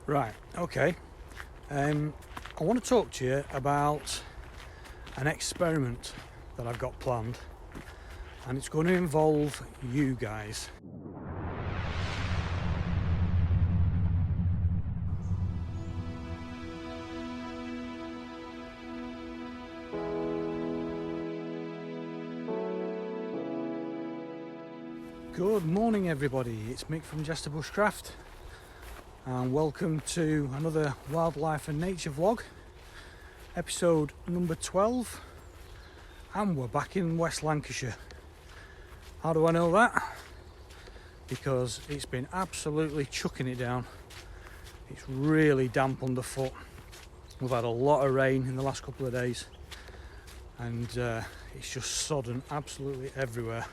Right, okay. I want to talk to you about an experiment that I've got planned, and it's going to involve you guys. Good morning everybody, it's Mick from Jester Bushcraft and welcome to another wildlife and nature vlog, episode number 12, and we're back in West Lancashire. How do I know that? Because it's been absolutely chucking it down. It's really damp underfoot. We've had a lot of rain in the last couple of days and it's just sodden absolutely everywhere.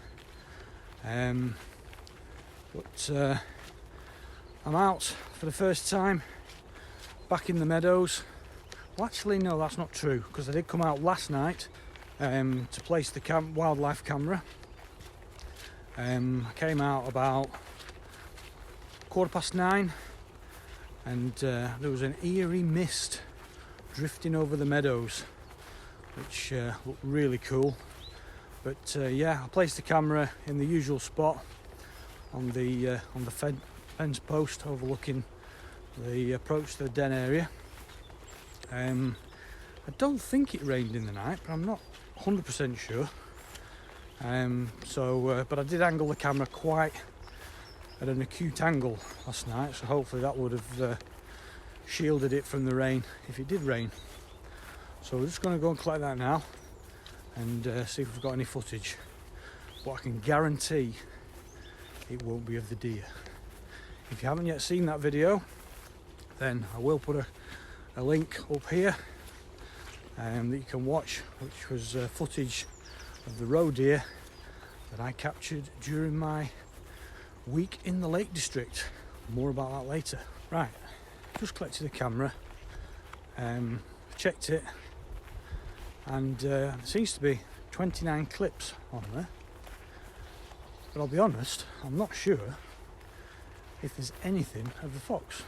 But I'm out for the first time back in the meadows. Well, actually no, that's not true, because I did come out last night to place the wildlife camera. I came out about 9:15 and there was an eerie mist drifting over the meadows, which looked really cool. But yeah, I placed the camera in the usual spot on the fence post overlooking the approach to the den area. I don't think it rained in the night, but I'm not 100% sure. But I did angle the camera quite at an acute angle last night, so hopefully that would have shielded it from the rain if it did rain. So we're just going to go and collect that now and see if we've got any footage. But I can guarantee it won't be of the deer. If you haven't yet seen that video, then I will put a link up here that you can watch, which was footage of the roe deer that I captured during my week in the Lake District. More about that later. Right, just collected the camera, checked it, and there seems to be 29 clips on there, but I'll be honest, I'm not sure if there's anything of the fox.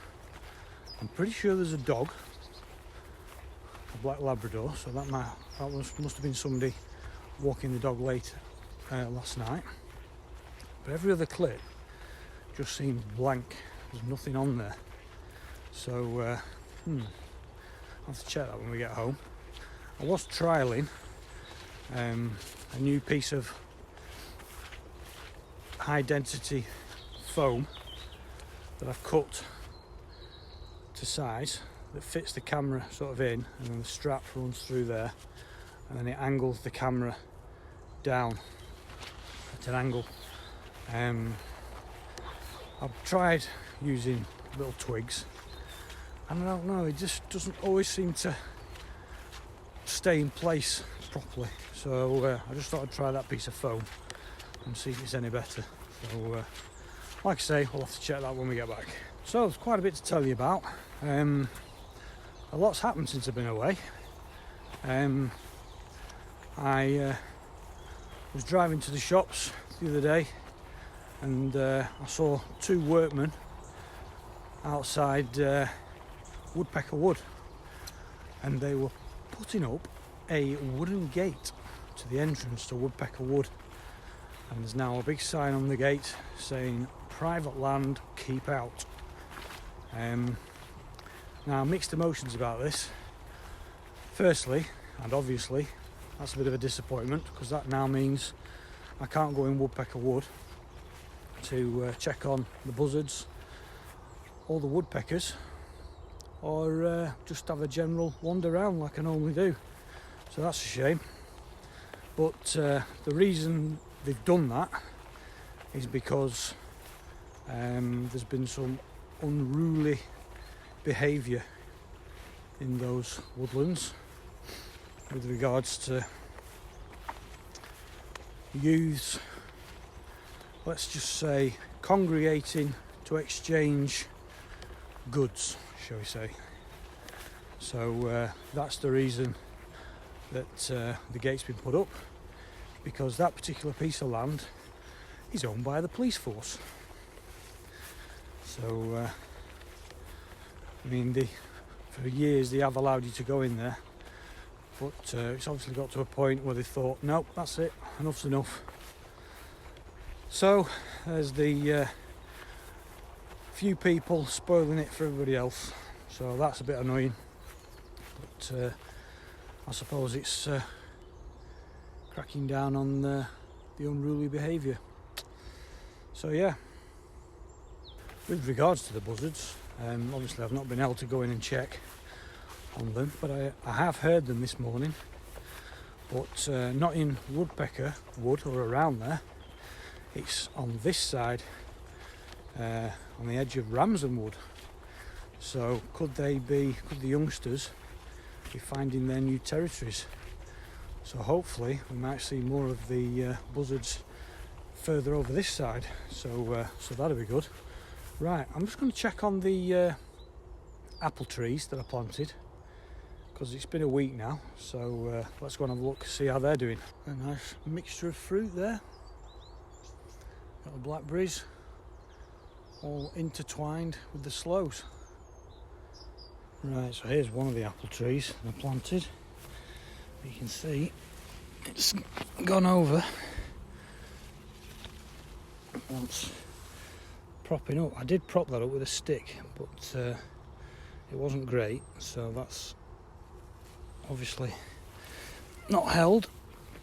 I'm pretty sure there's a dog, a black Labrador, so that must have been somebody walking the dog late last night. But every other clip just seems blank. There's nothing on there. So I'll have to check that when we get home. I was trialling a new piece of high density foam that I've cut to size that fits the camera sort of in, and then the strap runs through there, and then it angles the camera down at an angle. I've tried using little twigs and I don't know, it just doesn't always seem to stay in place properly, so I just thought I'd try that piece of foam and see if it's any better. So like I say, we'll have to check that when we get back. So there's quite a bit to tell you about. A lot's happened since I've been away. I was driving to the shops the other day and I saw two workmen outside Woodpecker Wood, and they were putting up a wooden gate to the entrance to Woodpecker Wood, and there's now a big sign on the gate saying private land, keep out. Now, mixed emotions about this. Firstly, and obviously, that's a bit of a disappointment, because that now means I can't go in Woodpecker Wood to check on the buzzards or the woodpeckers, or just have a general wander around like I normally do. So that's a shame. But the reason they've done that is because there's been some unruly behaviour in those woodlands with regards to youths, let's just say, congregating to exchange goods, shall we say. So that's the reason that the gate's been put up, because that particular piece of land is owned by the police force. So I mean, for years they have allowed you to go in there, but it's obviously got to a point where they thought, nope, that's it, enough's enough. So there's the few people spoiling it for everybody else, so that's a bit annoying, but I suppose it's cracking down on the unruly behaviour. So yeah, with regards to the buzzards, obviously I've not been able to go in and check on them, but I have heard them this morning, but not in woodpecker wood or around there. It's on this side, on the edge of Ramsden Wood. So could the youngsters be finding their new territories? So hopefully we might see more of the buzzards further over this side. So that'll be good. Right, I'm just going to check on the apple trees that I planted, because it's been a week now. So let's go and have a look, see how they're doing. A nice mixture of fruit there. Got the blackberries all intertwined with the sloes. Right, so here's one of the apple trees I planted. You can see it's gone over once propping up. I did prop that up with a stick, but it wasn't great, so that's obviously not held,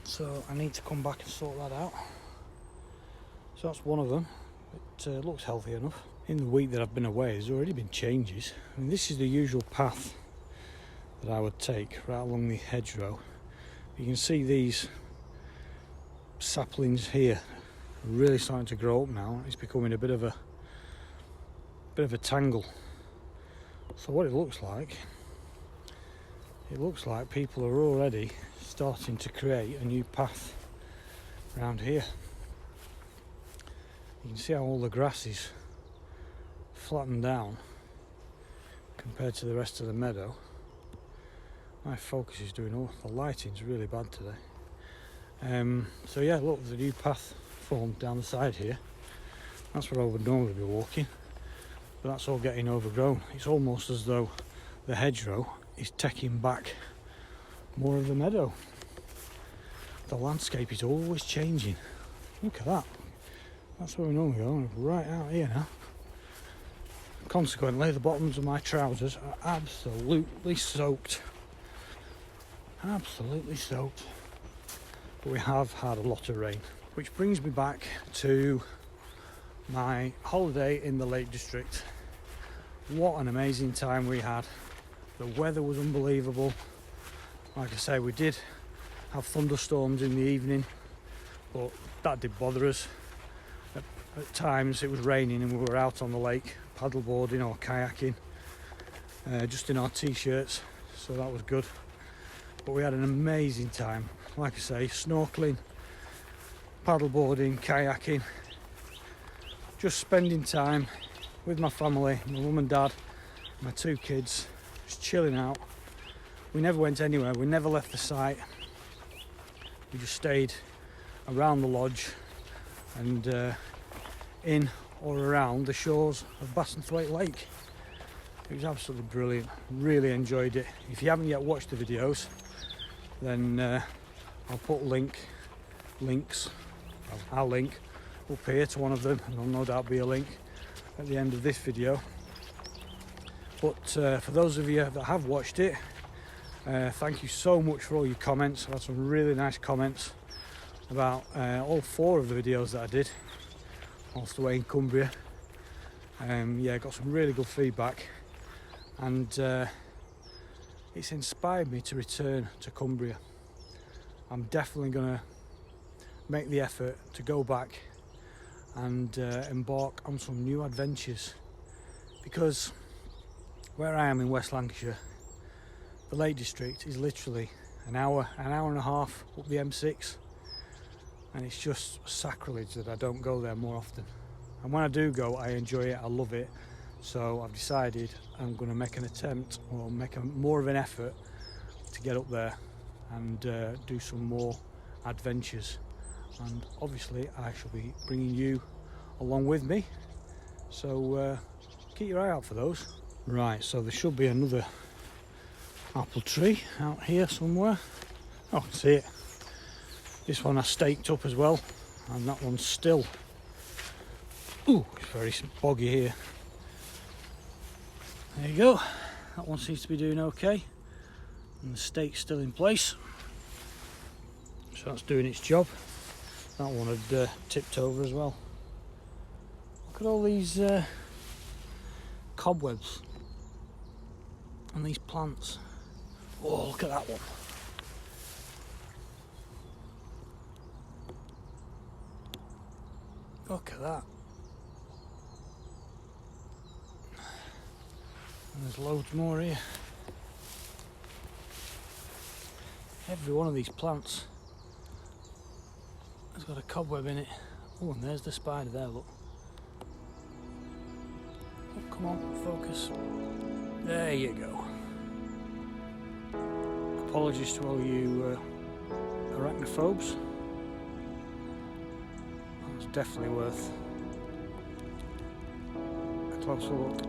so I need to come back and sort that out. So that's one of them. It looks healthy enough. In the week that I've been away, there's already been changes. I mean, this is the usual path that I would take right along the hedgerow. You can see these saplings here are really starting to grow up now. It's becoming a bit of a tangle. So what it looks like people are already starting to create a new path around here. You can see how all the grass is flattened down compared to the rest of the meadow. My focus is doing all the lighting's really bad today. So yeah, look, the new path formed down the side here. That's where I would normally be walking, but that's all getting overgrown. It's almost as though the hedgerow is taking back more of the meadow. The landscape is always changing. Look at that. That's where we normally go, right out here now. Consequently, the bottoms of my trousers are absolutely soaked. Absolutely soaked. But we have had a lot of rain. Which brings me back to my holiday in the Lake District. What an amazing time we had. The weather was unbelievable. Like I say, we did have thunderstorms in the evening, but that did bother us. At times it was raining and we were out on the lake paddleboarding or kayaking, just in our t-shirts, so that was good. But we had an amazing time. Like I say, snorkeling, paddleboarding, kayaking, just spending time with my family, my mum and dad, my two kids, just chilling out. We never went anywhere, we never left the site. We just stayed around the lodge and in or around the shores of Bassenthwaite Lake. It was absolutely brilliant, really enjoyed it. If you haven't yet watched the videos, then I'll put links, I'll link up here to one of them, and there'll no doubt be a link at the end of this video. But for those of you that have watched it, thank you so much for all your comments. I've had some really nice comments about all 4 of the videos that I did whilst away in Cumbria. Yeah, got some really good feedback, and it's inspired me to return to Cumbria. I'm definitely going to make the effort to go back and embark on some new adventures, because where I am in West Lancashire, the Lake District is literally an hour and a half up the M6, and it's just sacrilege that I don't go there more often. And when I do go, I enjoy it, I love it. So I've decided I'm going to make an attempt, or make more of an effort to get up there and do some more adventures. And obviously I shall be bringing you along with me, so keep your eye out for those. Right, so there should be another apple tree out here somewhere. Oh, I can see it. This one I staked up as well, and that one's still, ooh, it's very boggy here. There you go. That one seems to be doing okay, and the stake's still in place, so that's doing its job. That one had tipped over as well. Look at all these cobwebs and these plants. Oh, look at that one. Look at that. And there's loads more here. Every one of these plants has got a cobweb in it. Oh, and there's the spider there, look. Oh, come on, focus. There you go. Apologies to all you arachnophobes. That's definitely worth a closer look.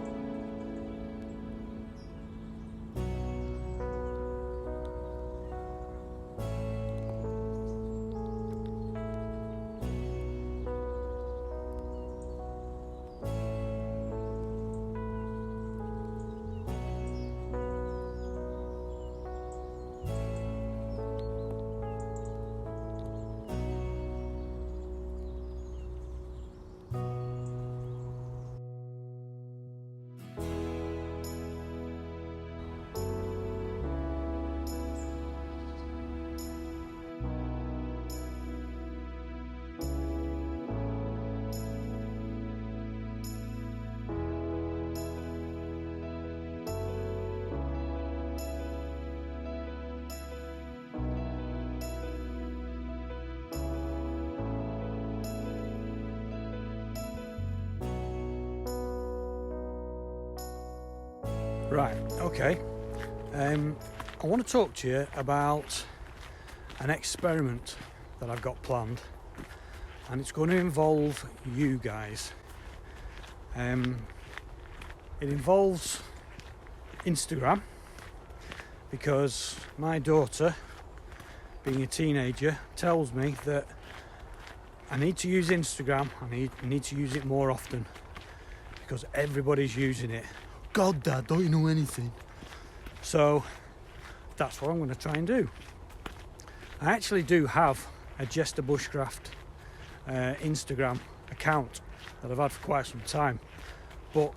Right, okay. I want to talk to you about an experiment that I've got planned, and it's going to involve you guys. It involves Instagram, because my daughter, being a teenager, tells me that I need to use Instagram. I need to use it more often because everybody's using it. God, Dad, don't you know anything? So that's what I'm going to try and do. I actually do have a Jester Bushcraft Instagram account that I've had for quite some time, but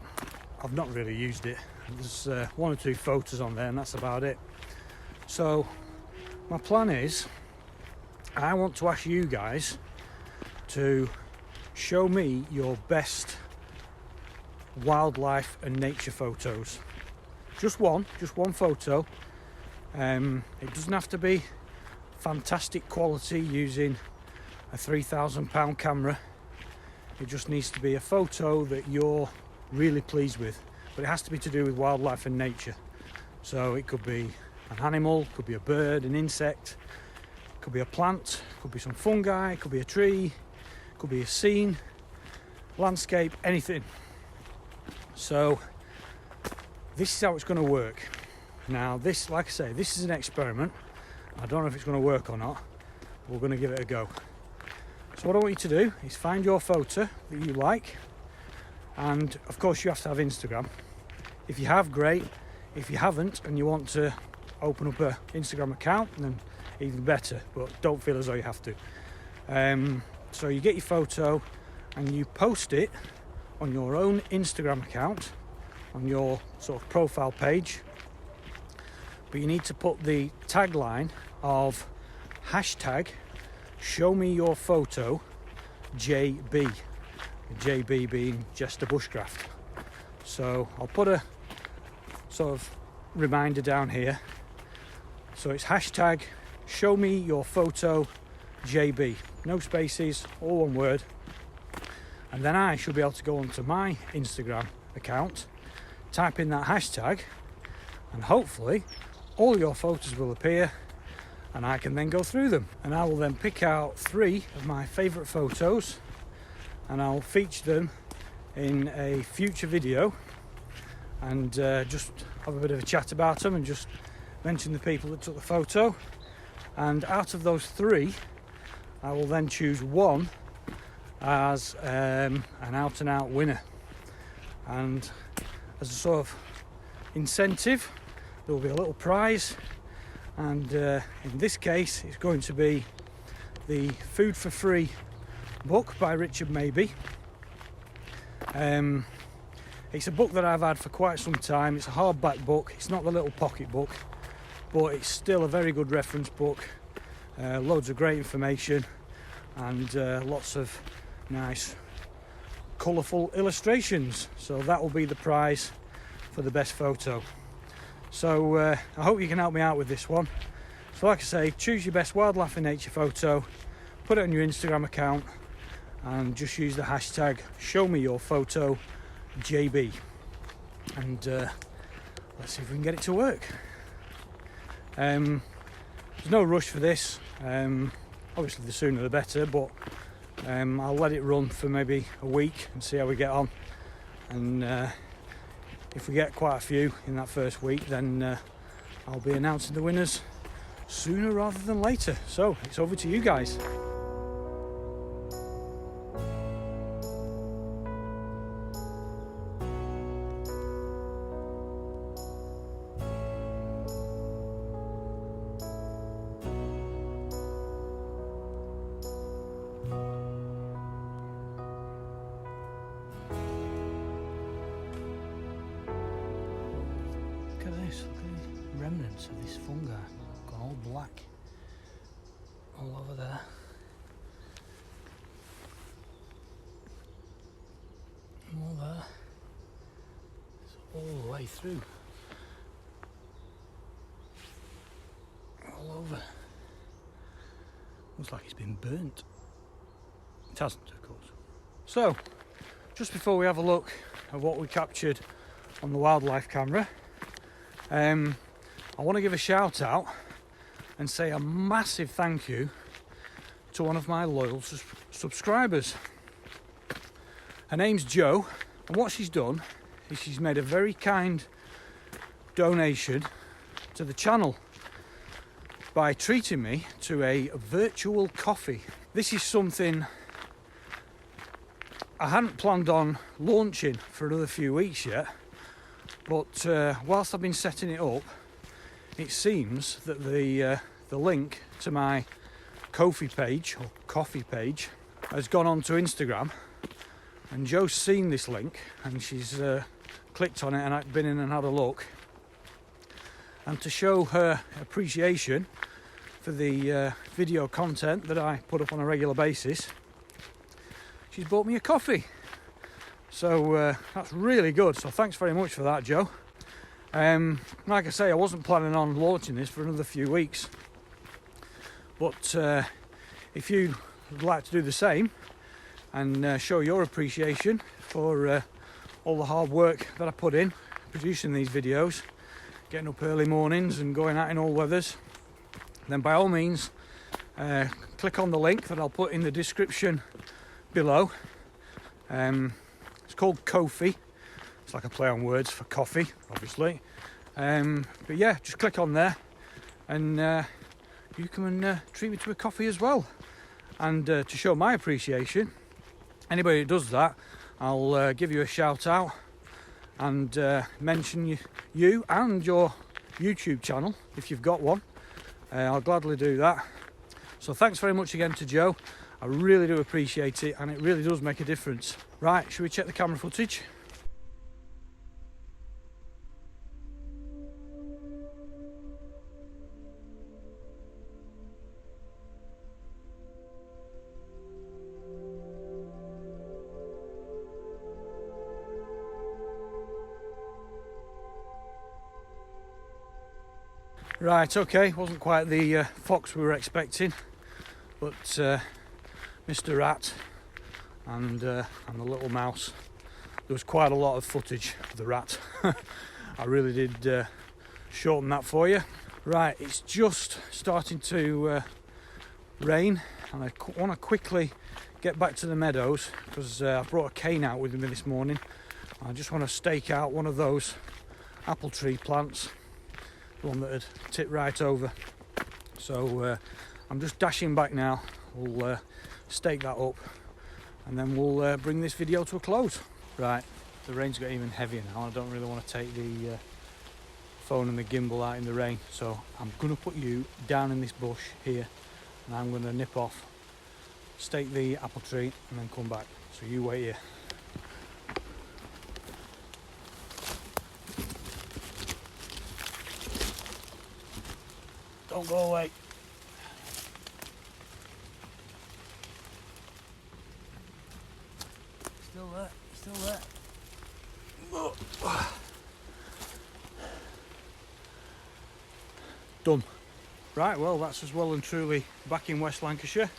I've not really used it. There's one or two photos on there, and that's about it. So my plan is, I want to ask you guys to show me your best wildlife and nature photos. Just one photo. It doesn't have to be fantastic quality using a £3,000 camera. It just needs to be a photo that you're really pleased with, but it has to be to do with wildlife and nature. So it could be an animal, could be a bird, an insect, could be a plant, could be some fungi, could be a tree, could be a scene, landscape, anything. So this is how it's going to work. Now this, like I say, this is an experiment. I don't know if it's going to work or not. We're going to give it a go. So what I want you to do is find your photo that you like, and of course you have to have Instagram. If you have, great. If you haven't and you want to open up an Instagram account, then even better, but don't feel as though you have to. So you get your photo and you post it on your own Instagram account, on your sort of profile page, but you need to put the tagline of hashtag show me your photo JB, JB being Jester Bushcraft. So I'll put a sort of reminder down here. So it's hashtag show me your photo JB, no spaces, all one word. And then I should be able to go onto my Instagram account, type in that hashtag, and hopefully all your photos will appear, and I can then go through them. And I will then pick out 3 of my favourite photos, and I'll feature them in a future video. and just have a bit of a chat about them and just mention the people that took the photo. And out of those 3, I will then choose one as an out-and-out winner. And as a sort of incentive, there will be a little prize, and in this case it's going to be the Food for Free book by Richard Mabey. It's a book that I've had for quite some time. It's a hardback book. It's not the little pocket book, but it's still a very good reference book. Loads of great information and lots of nice colourful illustrations. So that will be the prize for the best photo. So I hope you can help me out with this one. So like I say, choose your best wildlife and nature photo, put it on your Instagram account, and just use the hashtag #ShowMeYourPhotoJB, and let's see if we can get it to work. There's no rush for this. Obviously the sooner the better, but I'll let it run for maybe a week and see how we get on, and if we get quite a few in that first week, then I'll be announcing the winners sooner rather than later. So it's over to you guys. Look at this, look at the remnants of this fungi, gone all black all over there. More there. It's all the way through. All over. Looks like it's been burnt. It hasn't, of course. So, just before we have a look at what we captured on the wildlife camera, I want to give a shout out and say a massive thank you to one of my loyal subscribers. Her name's Jo, and what she's done is she's made a very kind donation to the channel by treating me to a virtual coffee. This is something I hadn't planned on launching for another few weeks yet, but whilst I've been setting it up, it seems that the link to my Ko-fi page, or coffee page, has gone onto Instagram, and Jo's seen this link and she's clicked on it, and I've been in and had a look. And to show her appreciation for the video content that I put up on a regular basis, she's bought me a coffee. So that's really good, so thanks very much for that, Jo. Like I say, I wasn't planning on launching this for another few weeks, but if you would like to do the same and show your appreciation for all the hard work that I put in producing these videos, getting up early mornings and going out in all weathers, then by all means click on the link that I'll put in the description below. It's called Ko-fi. It's like a play on words for coffee, obviously. But yeah, just click on there and you can treat me to a coffee as well. And to show my appreciation, anybody who does that, I'll give you a shout out and mention you and your YouTube channel if you've got one. I'll gladly do that. So thanks very much again to Jo. I really do appreciate it, and it really does make a difference. Right, should we check the camera footage? Right, okay, wasn't quite the fox we were expecting, but Mr. Rat and the little mouse. There was quite a lot of footage of the rat. I really did shorten that for you. Right, it's just starting to rain, and I want to quickly get back to the meadows because I brought a cane out with me this morning. I just want to stake out one of those apple tree plants, the one that had tipped right over. So I'm just dashing back now. We'll stake that up and then we'll bring this video to a close. Right, the rain's got even heavier now. I don't really want to take the phone and the gimbal out in the rain, so I'm going to put you down in this bush here and I'm going to nip off, stake the apple tree and then come back. So you wait here. Don't go away. Still there, still there. Done. Right, well, that's us well and truly back in West Lancashire.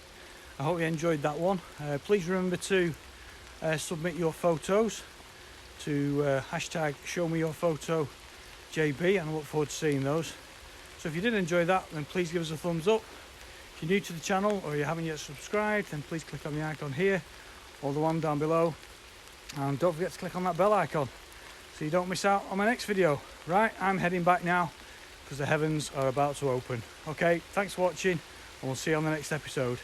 I hope you enjoyed that one. Please remember to submit your photos to hashtag #ShowMeYourPhotoJB, and I look forward to seeing those. So if you did enjoy that, then please give us a thumbs up. If you're new to the channel or you haven't yet subscribed, then please click on the icon here or the one down below, and don't forget to click on that bell icon so you don't miss out on my next video. Right, I'm heading back now because the heavens are about to open. Okay, thanks for watching and we'll see you on the next episode.